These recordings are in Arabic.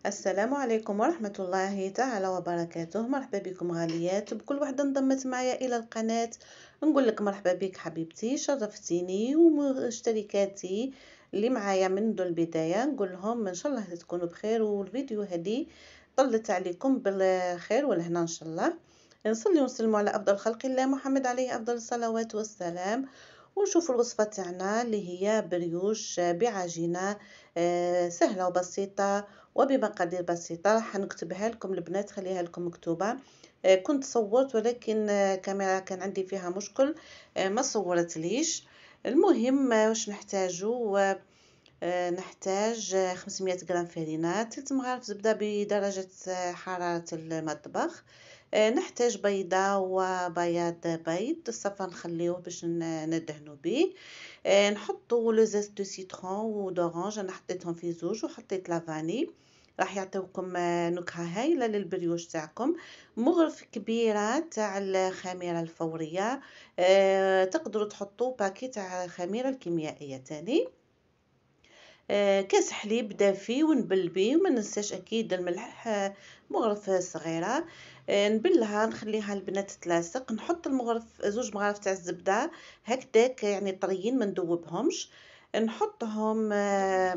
السلام عليكم ورحمة الله تعالى وبركاته. مرحبا بكم غاليات، بكل وحدة انضمت معايا إلى القناة. نقول لك مرحبا بك حبيبتي، شرفتيني، ومشتركاتي اللي معايا منذ البداية نقول لهم إن شاء الله تكونوا بخير، والفيديو هذه طلت عليكم بالخير والهنا إن شاء الله. نصلي ونسلم على أفضل خلق الله محمد عليه أفضل الصلوات والسلام. ونشوف الوصفة تاعنا اللي هي بريوش بعجينة سهلة وبسيطة وبمقادير بسيطة. راح نكتبها لكم البنات، خليها لكم مكتوبة. كنت صورت ولكن كاميرا كان عندي فيها مشكل، ما صورت ليش. المهم واش نحتاجو؟ نحتاج 500 غرام فرينة، 3 مغارف زبدة بدرجة حرارة المطبخ. نحتاج بيضة وبياض بيض، الصفا نخليوه باش ندهنو به. نحطو لو زيت دو سيترون ودورانج، انا حطيتهم في زوج، وحطيت لافاني راح يعطيوكم نكهة هايلة للبريوش تاعكم. مغرف كبيرة تاع الخميرة الفورية، تقدروا تحطوا باكي تاع الخميرة الكيميائية تاني. كاس حليب دافي ونبل بيه، وما ننساش اكيد الملح، مغرفه صغيره. نبلها نخليها البنات تلاصق. نحط زوج مغارف تاع الزبده هكذاك يعني طريين، ما ندوبهمش. نحطهم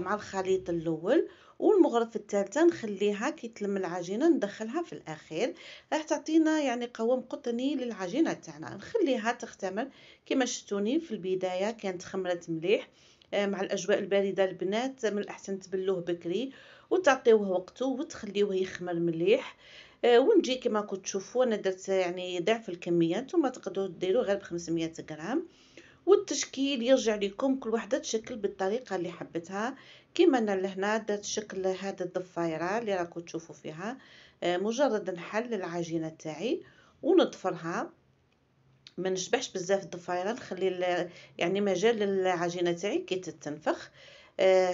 مع الخليط الاول، والمغرفه الثالثه نخليها كي تلم العجينه ندخلها في الاخير، راح تعطينا يعني قوام قطني للعجينه تاعنا. نخليها تختمر كما شفتوني في البدايه كانت خمرت مليح. مع الأجواء الباردة البنات من الأحسن تبلوه بكري وتعطيوه وقته وتخليوه يخمر مليح. ونجي كما كنت تشوفوا انا درت يعني ضعف الكميه، نتوما تقدروا ديروا غير ب 500 غرام. والتشكيل يرجع لكم، كل وحده تشكل بالطريقه اللي حبتها. كيما انا لهنا درت شكل هذا الضفايره اللي راكم تشوفوا فيها. مجرد نحل العجينه تاعي ونضفرها، ما نشبعش بزاف الضفايره، نخلي يعني مجال للعجينه تاعي كي تتنفخ.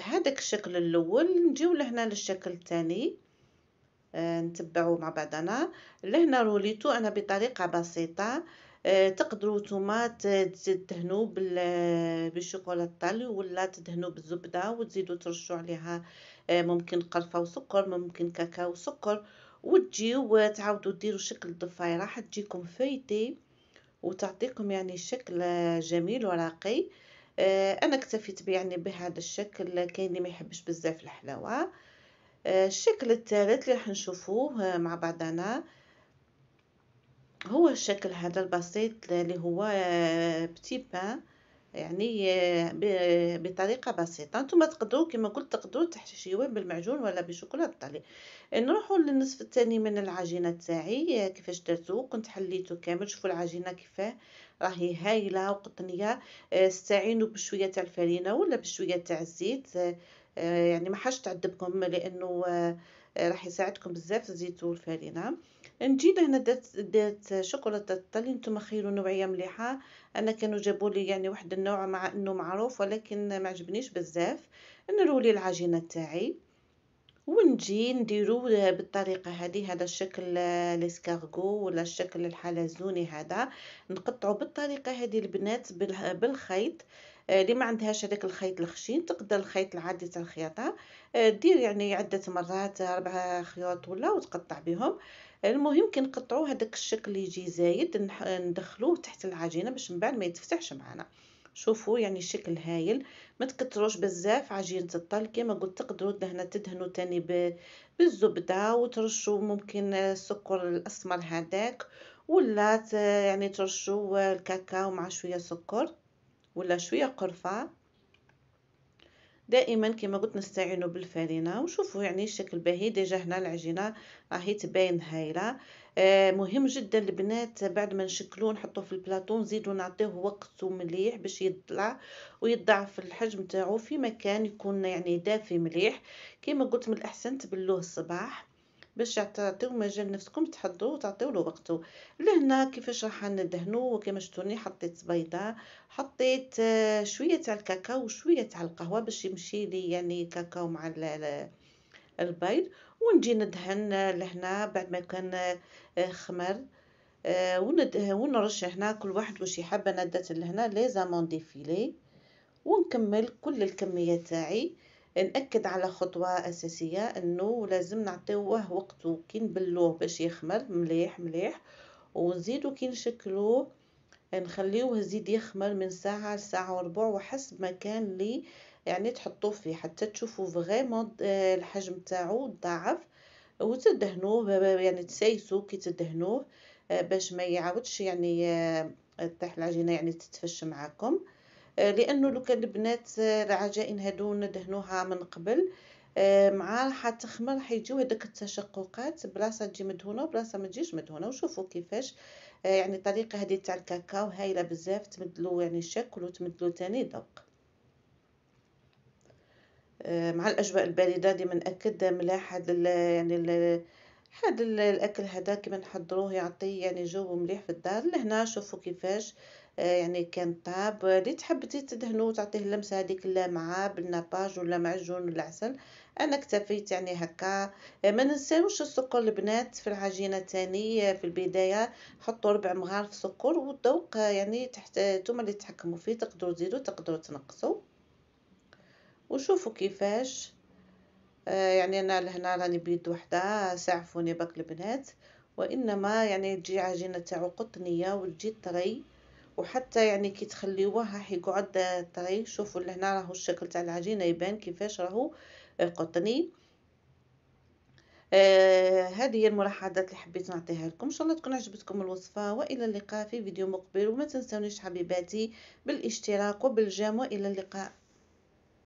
هذاك الشكل الاول. نجيو لهنا للشكل الثاني، نتبعوا مع بعضنا. لهنا روليتو انا بطريقه بسيطه. تقدروا نتوما تدهنوا بالشوكولا الطالي، ولا تدهنوا بالزبده وتزيدوا ترشوا عليها ممكن قرفه وسكر، ممكن كاكاو وسكر. وتجيو تعاودوا ديروا شكل الضفايره، حتجيكم فايتي وتعطيكم يعني شكل جميل وراقي. انا اكتفيت يعني بهذا الشكل، كاين اللي ما يحبش بزاف الحلاوه. الشكل الثالث اللي راح نشوفوه مع بعضنا هو الشكل هذا البسيط اللي هو بتي بان، يعني بطريقه بسيطه. نتوما تقدروا كما قلت تقدروا تحشيوه بالمعجون ولا بشوكولاته الطالي. نروحوا للنصف الثاني من العجينه تاعي. كيفاش درتو؟ كنت حليته كامل. شوفوا العجينه كيفاه راهي هايله وقطنيه. استعينوا بشويه تاع الفرينه ولا بشويه تاع الزيت، يعني ما حاش تعذبكم، لانه راح يساعدكم بزاف الزيت والفرينه. نجي لهنا درت شوكولاته الطلي، نتوما خيروا نوعيه مليحه. انا كانوا جابوا لي يعني واحد النوع مع انه معروف ولكن ما عجبنيش بزاف. نرولي العجينه تاعي ونجي نديرو بالطريقه هذه. هذا الشكل الاسكارغو ولا الشكل الحلزوني هذا نقطعه بالطريقه هذه البنات بالخيط. اللي ما عندهاش هذاك الخيط الخشين تقدر الخيط العادي تاع الخياطه، دير يعني عده مرات 4 خيوط ولا وتقطع بهم. المهم كي نقطعوه هذاك الشكل يجي زايد ندخلوه تحت العجينه باش من بعد ما يتفتحش معنا. شوفوا يعني الشكل هايل. ما تكتروش بزاف عجينه الطل، كما قلت تقدروا تدهنوا تاني بالزبده وترشوا ممكن السكر الاسمر هذاك، ولا يعني ترشوا الكاكاو مع شويه سكر ولا شويه قرفه. دائما كما قلت نستعينوا بالفرينه. وشوفوا يعني الشكل باهي ديجا. هنا العجينه راهي تبين هايله. مهم جدا البنات بعد ما نشكلوه نحطوه في البلاطو نزيدو نعطيوه وقت مليح باش يطلع ويضاعف الحجم تاعو في مكان يكون يعني دافي مليح. كما قلت من الاحسن تبلوه الصباح باش تعطيو مجال نفسكم تحضروا وتعطيو له وقته. لهنا كيفاش راح ندهنو؟ كما شفتوني حطيت بيضه، حطيت شويه تاع الكاكاو وشويه تاع القهوه باش يمشي لي يعني كاكاو مع البيض. ونجي ندهن لهنا بعد ما كان خمر. ونرش هنا كل واحد واش يحب. انا درت لهنا لي زامون ديفيلي. ونكمل كل الكميه تاعي. نأكد على خطوة أساسية أنه لازم نعطيوه وقته كي نبلوه باش يخمر مليح مليح، ونزيدو كي نشكلوه نخليوه يزيد يخمر من ساعة لساعة وربع وحسب ما كان اللي يعني تحطوه فيه حتى تشوفوا فريمون الحجم تاعو ضاعف، وتدهنوه يعني تسيسو كي تدهنوه باش ما يعاودش يعني تطيح العجينة يعني تتفش معاكم. لانه لو كان البنات العجائن هادو ندهنوها من قبل مع راح تخمر راح يجيو هذوك التشققات بلاصه تجي مدهونه وبلاصه ما تجيش مدهونه. وشوفوا كيفاش يعني الطريقه هذه تاع الكاكاو هايله بزاف، تمدلو يعني الشكل وتمدلو تاني ذوق. مع الاجواء البارده ديما ناكد ملاح هذا يعني هذا الاكل هذا كيما نحضروه يعطي يعني جو مليح في الدار. لهنا شوفوا كيفاش يعني كان طاب. اللي تحب تدهنو وتعطيه اللمسه هذيك اللامعه بالناباج ولا معجون ولا عسل. انا اكتفيت يعني هكا. ما ننساوش السكر البنات في العجينه تاني في البدايه حطوا 4 مغارف سكر، والذوق يعني تحت نتوما اللي تتحكموا فيه، تقدروا تزيدوا تقدروا تنقصوا. وشوفوا كيفاش يعني أنا لهنا راني بيد وحدة ساعفوني باك البنات. وإنما يعني تجي عجينة تاعو قطنية وتجي طري، وحتى يعني كي تخليوه راح يقعد طري. شوفوا لهنا راهو الشكل تاع العجينة يبان كيفاش راهو قطني. هذه هي الملاحظات اللي حبيت نعطيها لكم. ان شاء الله تكون عجبتكم الوصفة، والى اللقاء في فيديو مقبل. وما تنسونيش حبيباتي بالاشتراك وبالجيم، والى اللقاء.